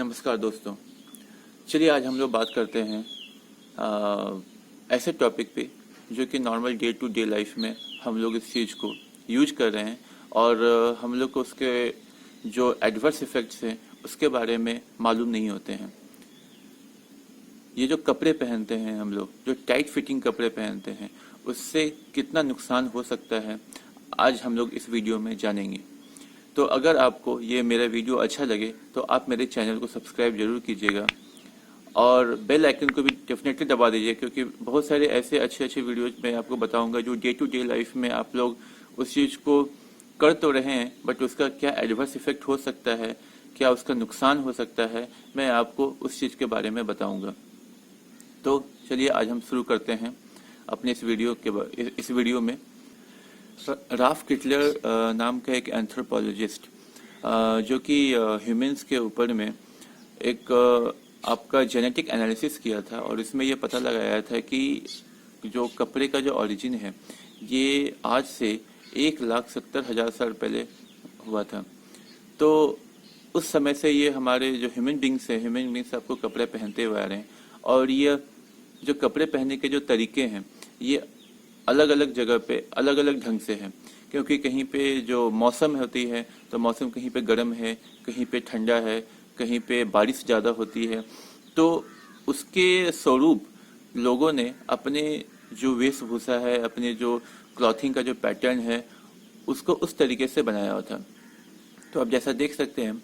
नमस्कार दोस्तों। चलिए आज हम लोग बात करते हैं ऐसे टॉपिक पे जो कि normal day to day life में हम लोग इस चीज़ को यूज कर रहे हैं और हम लोग को उसके जो एडवर्स इफ़ेक्ट्स हैं उसके बारे में मालूम नहीं होते हैं। ये जो कपड़े पहनते हैं हम लोग, जो टाइट फिटिंग कपड़े पहनते हैं, उससे कितना नुकसान हो सकता है आज हम लोग इस वीडियो में जानेंगे। तो अगर आपको ये मेरा वीडियो अच्छा लगे तो आप मेरे चैनल को सब्सक्राइब जरूर कीजिएगा और बेल आइकन को भी डेफिनेटली दबा दीजिए, क्योंकि बहुत सारे ऐसे अच्छे वीडियोज मैं आपको बताऊंगा जो डे टू डे लाइफ में आप लोग उस चीज़ को कर तो रहे हैं, बट उसका क्या एडवर्स इफेक्ट हो सकता है, क्या उसका नुकसान हो सकता है, मैं आपको उस चीज़ के बारे में बताऊंगा। तो चलिए आज हम शुरू करते हैं अपने इस वीडियो में। राल्फ किटलर नाम का एक एंथ्रोपोलॉजिस्ट जो कि ह्यूमंस के ऊपर में एक आपका जेनेटिक एनालिसिस किया था और इसमें यह पता लगाया था कि जो कपड़े का जो ओरिजिन है ये आज से 1,70,000 साल पहले हुआ था। तो उस समय से ये हमारे जो ह्यूमन बींग्स आपको कपड़े पहनते हुए आ रहे हैं और ये जो कपड़े पहनने के जो तरीके हैं ये अलग अलग जगह पे अलग अलग ढंग से है, क्योंकि कहीं पे जो मौसम होती है तो मौसम कहीं पे गर्म है, कहीं पे ठंडा है, कहीं पे बारिश ज़्यादा होती है। तो उसके स्वरूप लोगों ने अपने जो वेशभूषा है, अपने जो क्लॉथिंग का जो पैटर्न है उसको उस तरीके से बनाया हुआ था। तो आप जैसा देख सकते हैं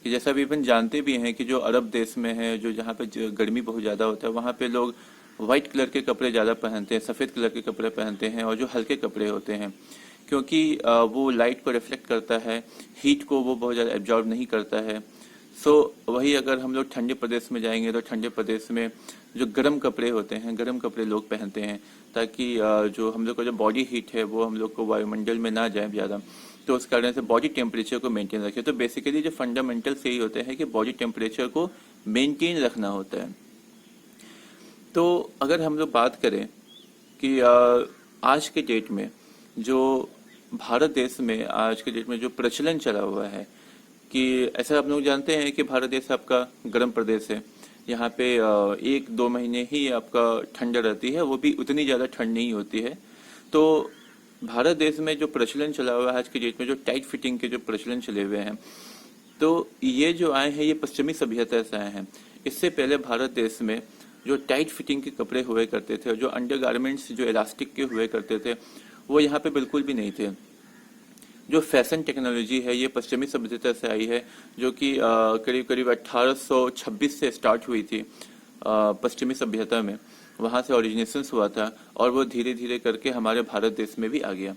कि जैसा भी अपन जानते भी हैं कि जो अरब देश में है, जो जहाँ पे गर्मी बहुत ज़्यादा होता है, वहाँ पे लोग वाइट कलर के कपड़े ज़्यादा पहनते हैं, सफ़ेद कलर के कपड़े पहनते हैं और जो हल्के कपड़े होते हैं, क्योंकि वो लाइट को रिफ्लेक्ट करता है, हीट को वो बहुत ज़्यादा एब्जॉर्ब नहीं करता है। सो वही अगर हम लोग ठंडे प्रदेश में जाएंगे तो ठंडे प्रदेश में जो गर्म कपड़े होते हैं, गर्म कपड़े लोग पहनते हैं ताकि जो हम लोग का जो बॉडी हीट है वो हम लोग को वायुमंडल में ना जाए ज़्यादा, तो उस कारण से बॉडी टेम्परेचर को मेंटेन रखे। तो बेसिकली जो फंडामेंटल यही होते हैं कि बॉडी टेम्परेचर को मेंटेन रखना होता है। तो अगर हम लोग बात करें कि आज के डेट में जो भारत देश में आज के डेट में जो प्रचलन चला हुआ है कि ऐसा आप लोग जानते हैं कि भारत देश आपका गर्म प्रदेश है, यहाँ पे 1-2 महीने ही आपका ठंड रहती है, वो भी उतनी ज़्यादा ठंड नहीं होती है। तो भारत देश में जो प्रचलन चला हुआ है आज के डेट में, जो टाइट फिटिंग के जो प्रचलन चले हुए हैं, तो ये जो आए हैं ये पश्चिमी सभ्यता से आए हैं। इससे पहले भारत देश में जो टाइट फिटिंग के कपड़े हुए करते थे और जो अंडरगारमेंट्स जो इलास्टिक के हुए करते थे वो यहाँ पे बिल्कुल भी नहीं थे। जो फैशन टेक्नोलॉजी है ये पश्चिमी सभ्यता से आई है, जो कि करीब करीब 1826 से स्टार्ट हुई थी पश्चिमी सभ्यता में, वहाँ से ओरिजिनेशन हुआ था और वो धीरे धीरे करके हमारे भारत देश में भी आ गया।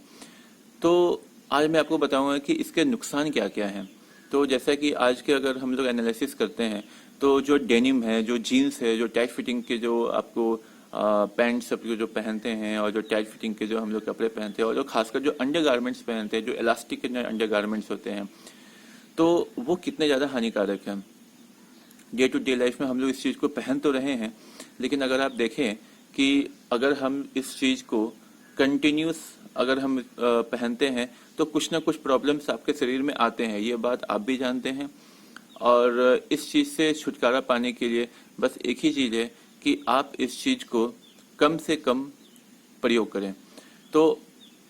तो आज मैं आपको बताऊंगा कि इसके नुकसान क्या क्या हैं। तो जैसा कि आज के अगर हम लोग एनालिसिस करते हैं तो जो डेनिम है, जो जीन्स है, जो टाइट फिटिंग के जो आपको पैंट सब जो पहनते हैं और जो टाइट फिटिंग के जो हम लोग कपड़े पहनते हैं और जो खासकर जो अंडर गारमेंट्स पहनते हैं, जो इलास्टिक के अंडर गारमेंट्स होते हैं, तो वो कितने ज़्यादा हानिकारक हैं। डे टू डे लाइफ में हम लोग इस चीज़ को पहन तो रहे हैं, लेकिन अगर आप देखें कि अगर हम इस चीज़ को कंटिन्यूस अगर हम पहनते हैं तो कुछ ना कुछ प्रॉब्लम्स आपके शरीर में आते हैं, ये बात आप भी जानते हैं। और इस चीज़ से छुटकारा पाने के लिए बस एक ही चीज़ है कि आप इस चीज़ को कम से कम प्रयोग करें। तो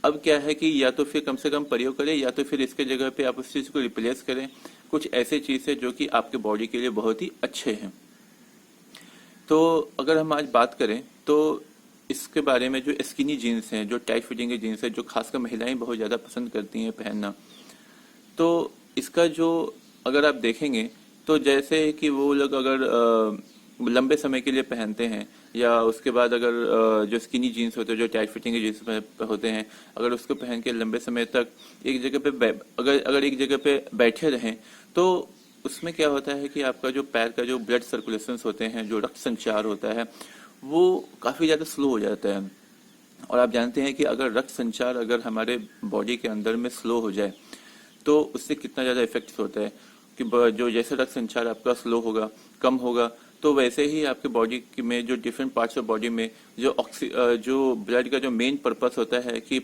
अब क्या है कि या तो फिर कम से कम प्रयोग करें या तो फिर इसके जगह पे आप उस चीज़ को रिप्लेस करें कुछ ऐसे चीज़ है जो कि आपके बॉडी के लिए बहुत ही अच्छे हैं। तो अगर हम आज बात करें तो इसके बारे में जो स्किनी जीन्स हैं, जो टाइट फिटिंग के जीन्स हैं, जो खासकर महिलाएं बहुत ज़्यादा पसंद करती हैं पहनना, तो इसका जो अगर आप देखेंगे तो जैसे कि वो लोग अगर लंबे समय के लिए पहनते हैं या उसके बाद अगर जो स्किनी जीन्स होते हैं, जो टाइट फिटिंग के जीन्स होते हैं, अगर उसको पहन के लंबे समय तक एक जगह पे अगर एक जगह पे बैठे रहें तो उसमें क्या होता है कि आपका जो पैर का जो ब्लड सर्कुलेशंस होते हैं, जो रक्त संचार होता है, वो काफ़ी ज़्यादा स्लो हो जाता है। और आप जानते हैं कि अगर रक्त संचार अगर हमारे बॉडी के अंदर में स्लो हो जाए तो उससे कितना ज़्यादा इफेक्ट होता है कि जो जैसे रक्त संचार आपका स्लो होगा, कम होगा, तो वैसे ही आपके बॉडी में जो डिफरेंट पार्ट्स ऑफ बॉडी में जो ब्लड का जो मेन पर्पस होता है कि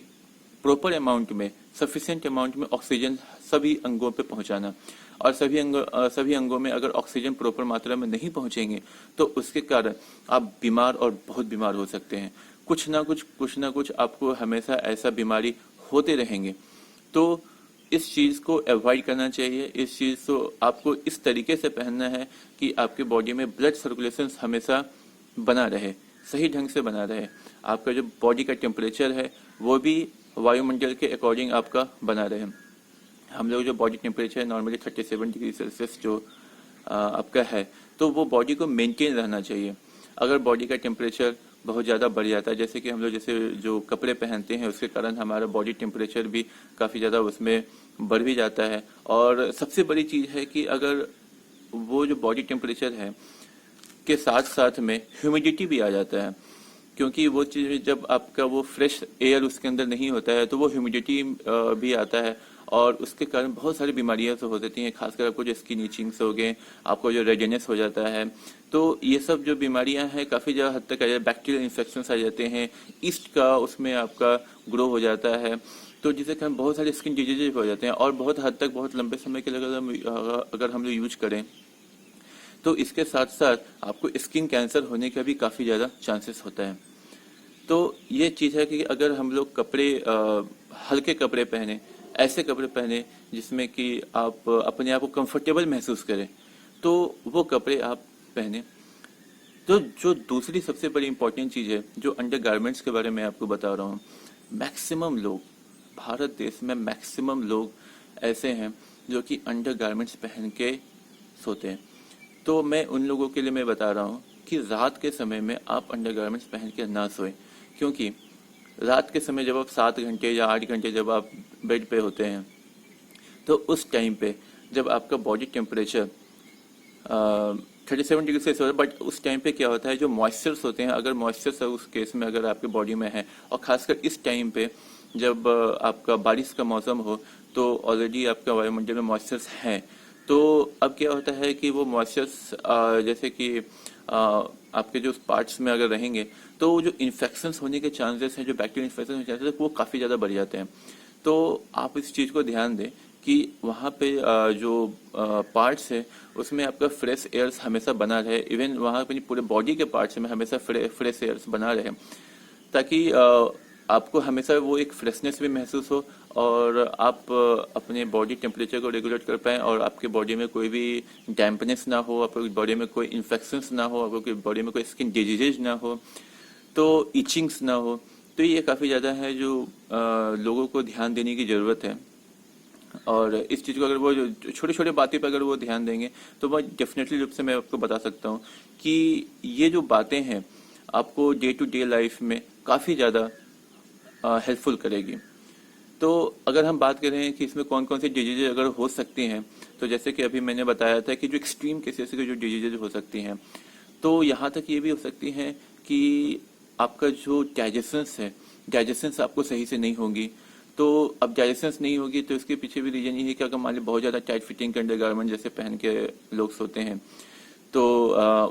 प्रॉपर अमाउंट में, सफिशिएंट अमाउंट में ऑक्सीजन सभी अंगों पे पहुंचाना, और सभी अंगों में अगर ऑक्सीजन प्रॉपर मात्रा में नहीं पहुंचेंगे तो उसके कारण आप बीमार और बहुत बीमार हो सकते हैं। कुछ ना कुछ आपको हमेशा ऐसा बीमारी होते रहेंगे। तो इस चीज को अवॉइड करना चाहिए। इस चीज को आपको इस तरीके से पहनना है कि आपके बॉडी में ब्लड सर्कुलेशन हमेशा बना रहे, सही ढंग से बना रहे। आपका जो बॉडी का टेम्परेचर है वो भी वायुमंडल के अकॉर्डिंग आपका बना रहे। हम लोग जो बॉडी टेम्परेचर है नॉर्मली 37 डिग्री सेल्सियस जो आपका है, तो वो बॉडी को मेंटेन रहना चाहिए। अगर बॉडी का टेम्परेचर बहुत ज़्यादा बढ़ जाता है, जैसे कि हम लोग जैसे जो कपड़े पहनते हैं उसके कारण हमारा बॉडी टेम्परेचर भी काफ़ी ज़्यादा उसमें बढ़ भी जाता है। और सबसे बड़ी चीज़ है कि अगर वो जो बॉडी टेम्परेचर है के साथ साथ में ह्यूमिडिटी भी आ जाता है, क्योंकि वो चीज़ जब आपका वो फ्रेश एयर उसके अंदर नहीं होता है तो वो ह्यूमिडिटी भी आता है और उसके कारण बहुत सारी बीमारियां तो हो जाती हैं। खासकर आपको जो स्किन इचिंग्स हो गए, आपको जो रेडनेस हो जाता है, तो ये सब जो बीमारियां हैं काफ़ी ज़्यादा हद तक आ जाए, बैक्टीरियल इन्फेक्शंस आ जाते हैं, ईस्ट का उसमें आपका ग्रो हो जाता है, तो जिससे कारण बहुत सारे स्किन डिजीजेज हो जाते हैं। और बहुत हद तक बहुत लंबे समय के लिए अगर हम लोग यूज करें तो इसके साथ साथ आपको स्किन कैंसर होने का भी काफ़ी ज़्यादा चांसेस होता है। तो ये चीज़ है कि अगर हम लोग कपड़े हल्के कपड़े पहने, ऐसे कपड़े पहने जिसमें कि आप अपने आप को कंफर्टेबल महसूस करें, तो वो कपड़े आप पहने। तो जो दूसरी सबसे बड़ी इंपॉर्टेंट चीज़ है जो अंडर गारमेंट्स के बारे में आपको बता रहा हूँ, मैक्सिमम लोग भारत देश में मैक्सिमम लोग ऐसे हैं जो कि अंडर गारमेंट्स पहन के सोते हैं। तो मैं उन लोगों के लिए मैं बता रहा हूँ कि रात के समय में आप अंडरगारमेंट्स पहन के ना सोएं, क्योंककि रात के समय जब आप 7 घंटे या 8 घंटे जब आप बेड पे होते हैं तो उस टाइम पे जब आपका बॉडी टेम्परेचर 37 डिग्री सेल्सियस होता है, बट उस टाइम पे क्या होता है जो मॉइस्चर्स होते हैं, अगर मॉइस्चर्स उस केस में अगर आपके बॉडी में है, और खासकर इस टाइम पे जब आपका बारिश का मौसम हो तो ऑलरेडी आपका वायुमंडल में मॉइस्चर्स हैं, तो अब क्या होता है कि वो मॉइस्चर्स जैसे कि आपके जो पार्ट्स में अगर रहेंगे तो जो इन्फेक्शंस होने के चांसेस हैं, जो बैक्टीरियल इन्फेक्शन होने के चांसेस हैं, वो काफ़ी ज़्यादा बढ़ जाते हैं। तो आप इस चीज़ को ध्यान दें कि वहाँ पे जो पार्ट्स है उसमें आपका फ्रेश एयर्स हमेशा बना रहे। इवन वहाँ अपनी पूरे बॉडी के पार्ट्स में हमेशा फ्रेश एयर्स बना रहे, ताकि आपको हमेशा वो एक फ्रेशनेस भी महसूस हो और आप अपने बॉडी टेम्परेचर को रेगुलेट कर पाएँ और आपके बॉडी में कोई भी डैम्पनेस ना हो, आपकी बॉडी में कोई इन्फेक्शंस ना हो, आपकी बॉडी में कोई स्किन डिजीजेज ना हो, तो इचिंग्स ना हो। तो ये काफ़ी ज़्यादा है जो लोगों को ध्यान देने की ज़रूरत है। और इस चीज़ को अगर वो छोटे छोटे बातें पर अगर वो ध्यान देंगे तो मैं डेफिनेटली रूप से मैं आपको बता सकता हूँ कि ये जो बातें हैं आपको डे टू डे लाइफ में काफ़ी ज़्यादा हेल्पफुल करेगी। तो अगर हम बात करें कि इसमें कौन कौन सी डिजीजेज अगर हो सकती हैं, तो जैसे कि अभी मैंने बताया था कि जो एक्सट्रीम केसेस के जो डिजीजेज हो सकती हैं, तो यहाँ तक ये भी हो सकती हैं कि आपका जो डाइजेशंस है, डाइजेशंस आपको सही से नहीं होगी। तो अब डाइजेशंस नहीं होगी तो इसके पीछे भी रीजन ये है कि अगर मान ली बहुत ज़्यादा टाइट फिटिंग के अंडरगारमेंट जैसे पहन के लोग सोते हैं, तो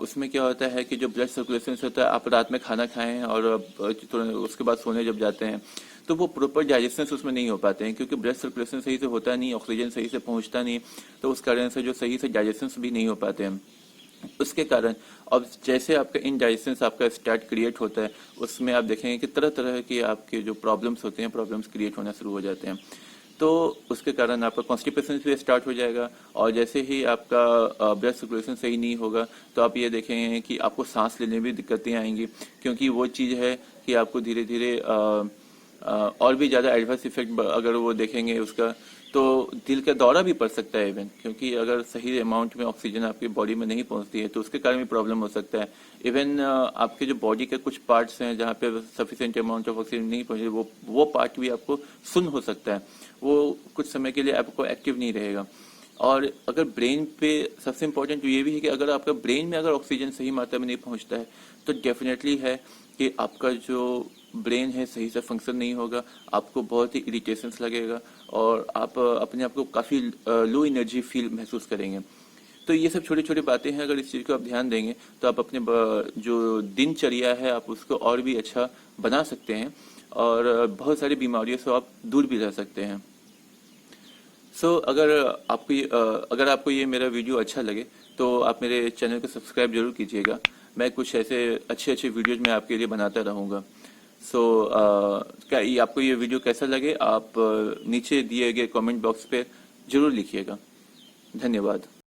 उसमें क्या होता है कि जो ब्लड सर्कुलेशन होता है, आप रात में खाना खाएं और उसके बाद सोने जब जाते हैं तो वो प्रॉपर डाइजेशन उसमें नहीं हो पाते हैं, क्योंकि ब्लड सर्कुलेशन सही से होता नहीं, ऑक्सीजन सही से पहुंचता नहीं, तो उस कारण से जो सही से डाइजेशन भी नहीं हो पाते हैं। उसके कारण अब जैसे आपका इनडाइजेशन आपका स्टार्ट क्रिएट होता है, उसमें आप देखेंगे कि तरह तरह की आपके जो प्रॉब्लम्स होते हैं, प्रॉब्लम्स क्रिएट होना शुरू हो जाते हैं। तो उसके कारण आपका कॉन्स्टिपेशन भी स्टार्ट हो जाएगा, और जैसे ही आपका ब्लड सर्कुलेशन सही नहीं होगा तो आप ये देखेंगे कि आपको सांस लेने में भी दिक्कतें आएंगी, क्योंकि वो चीज़ है कि आपको धीरे धीरे और भी ज़्यादा एडवर्स इफेक्ट अगर वो देखेंगे उसका, तो दिल का दौरा भी पड़ सकता है इवन, क्योंकि अगर सही अमाउंट में ऑक्सीजन आपकी बॉडी में नहीं पहुंचती है तो उसके कारण भी प्रॉब्लम हो सकता है। इवन आपके जो बॉडी के कुछ पार्ट्स हैं जहाँ पे सफिशिएंट अमाउंट ऑफ ऑक्सीजन नहीं पहुंचे, वो पार्ट भी आपको सुन्न हो सकता है, वो कुछ समय के लिए आपको एक्टिव नहीं रहेगा। और अगर ब्रेन पे सबसे इम्पोर्टेंट ये भी है कि अगर आपका ब्रेन में अगर ऑक्सीजन सही मात्रा में नहीं पहुंचता है तो डेफिनेटली है कि आपका जो ब्रेन है सही से फंक्शन नहीं होगा, आपको बहुत ही इरिटेशंस लगेगा और आप अपने आप को काफ़ी लो एनर्जी फील महसूस करेंगे। तो ये सब छोटी छोटी बातें हैं, अगर इस चीज़ को आप ध्यान देंगे तो आप अपने जो दिनचर्या है आप उसको और भी अच्छा बना सकते हैं और बहुत सारी बीमारियों से आप दूर भी रह सकते हैं। अगर आपको ये मेरा वीडियो अच्छा लगे तो आप मेरे चैनल को सब्सक्राइब जरूर कीजिएगा। मैं कुछ ऐसे अच्छे अच्छे वीडियोज मैं आपके लिए बनाता रहूँगा। क्या आपको ये वीडियो कैसा लगे, आप नीचे दिए गए कमेंट बॉक्स पे जरूर लिखिएगा। धन्यवाद।